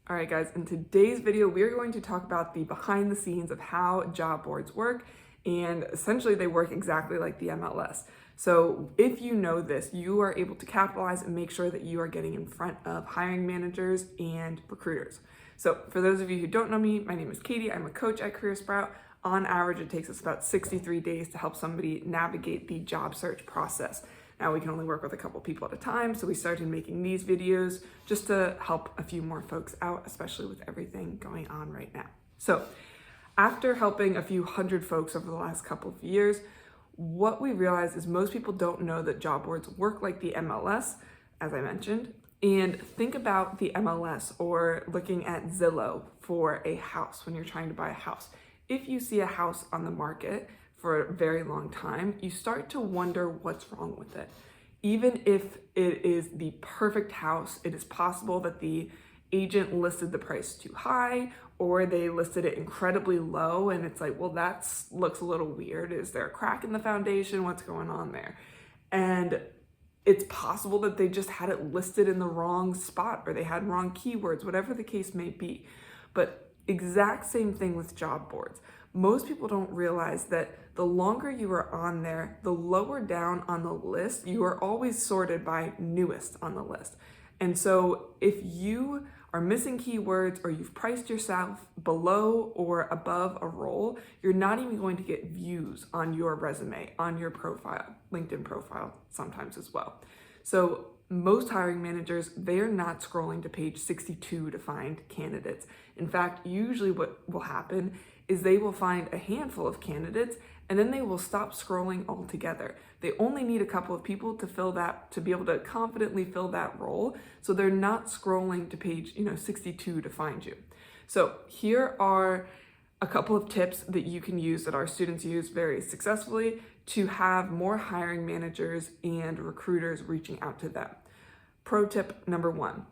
All right, guys, in today's video, we are going to talk about the behind the scenes of how job boards work, and essentially they work exactly like the MLS. So if you know this, you are able to capitalize and make sure that you are getting in front of hiring managers and recruiters. So for those of you who don't know me, my name is Katie. I'm a coach at CareerSprout. On average, it takes us about 63 days to help somebody navigate the job search process. Now we can only work with a couple people at a time, so we started making these videos just to help a few more folks out, especially with everything going on right now. So after helping a few hundred folks over the last couple of years, what we realized is most people don't know that job boards work like the MLS, as I mentioned. And think about the MLS or looking at Zillow for a house when you're trying to buy a house. If you see a house on the market for a very long time, you start to wonder what's wrong with it. Even if it is the perfect house, it is possible that the agent listed the price too high or they listed it incredibly low and it's like, well, that looks a little weird. Is there a crack in the foundation? What's going on there? And it's possible that they just had it listed in the wrong spot or they had wrong keywords, whatever the case may be. But exact same thing with job boards. Most people don't realize that the longer you are on there, the lower down on the list, you are always sorted by newest on the list. And so if you are missing keywords or you've priced yourself below or above a role, you're not even going to get views on your resume, on your profile, LinkedIn profile sometimes as well. So most hiring managers, they're not scrolling to page 62 to find candidates. In fact, usually what will happen is they will find a handful of candidates and then they will stop scrolling altogether. They only need a couple of people to fill that, to be able to confidently fill that role. So they're not scrolling to page 62 to find you. So here are a couple of tips that you can use that our students use very successfully to have more hiring managers and recruiters reaching out to them. Pro tip number 1,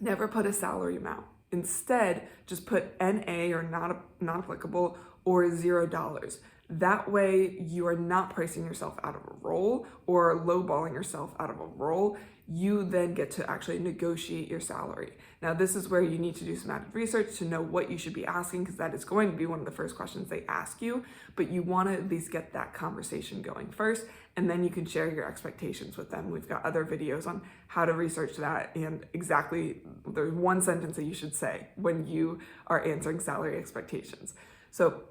never put a salary amount. Instead, just put NA or not applicable or $0. That way you are not pricing yourself out of a role or lowballing yourself out of a role. You then get to actually negotiate your salary. Now, this is where you need to do some added research to know what you should be asking, because that is going to be one of the first questions they ask you, but you want to at least get that conversation going first, and then you can share your expectations with them. We've got other videos on how to research that, and exactly there's one sentence that you should say when you are answering salary expectations. So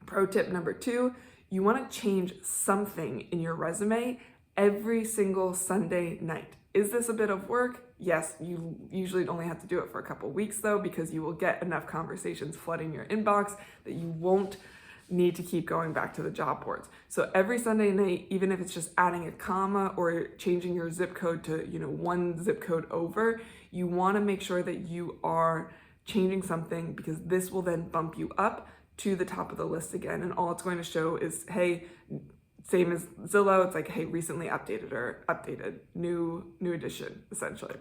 pro tip number 2, you want to change something in your resume every single Sunday night. Is this a bit of work? Yes, you usually only have to do it for a couple weeks though, because you will get enough conversations flooding your inbox that you won't need to keep going back to the job boards. So every Sunday night, even if it's just adding a comma or changing your zip code to, one zip code over, you want to make sure that you are changing something, because this will then bump you up to the top of the list again. And all it's going to show is, hey, same as Zillow, it's like, hey, recently updated or updated, new edition, essentially.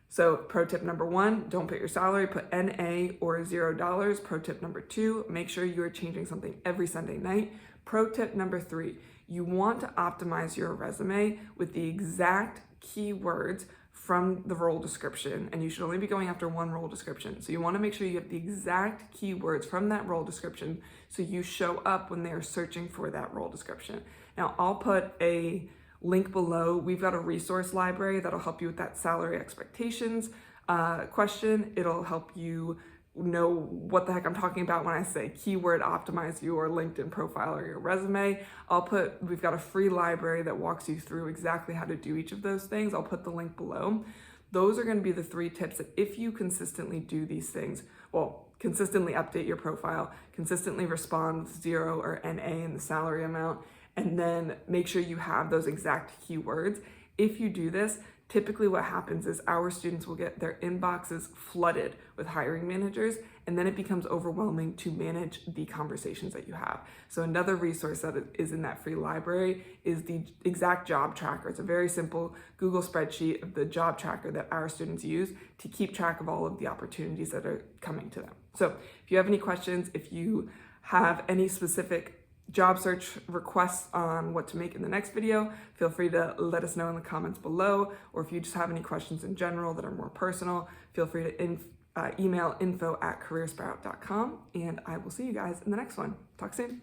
So pro tip number 1, don't put your salary, put NA or $0. Pro tip number 2, make sure you are changing something every Sunday night. Pro tip number 3, you want to optimize your resume with the exact keywords from the role description, and you should only be going after one role description. So you want to make sure you have the exact keywords from that role description so you show up when they are searching for that role description. Now, I'll put a link below. We've got a resource library that'll help you with that salary expectations question. It'll help you know what the heck I'm talking about when I say keyword optimize your LinkedIn profile or your resume. We've got a free library that walks you through exactly how to do each of those things. I'll put the link below. Those are going to be the 3 tips that if you consistently do these things, consistently update your profile, consistently respond with 0 or NA in the salary amount, and then make sure you have those exact keywords. If you do this, typically what happens is our students will get their inboxes flooded with hiring managers, and then it becomes overwhelming to manage the conversations that you have. So another resource that is in that free library is the exact job tracker. It's a very simple Google spreadsheet of the job tracker that our students use to keep track of all of the opportunities that are coming to them. So if you have any questions, if you have any specific job search requests on what to make in the next video, feel free to let us know in the comments below, or if you just have any questions in general that are more personal, feel free to email info@careersprout.com, and I will see you guys in the next one. Talk soon.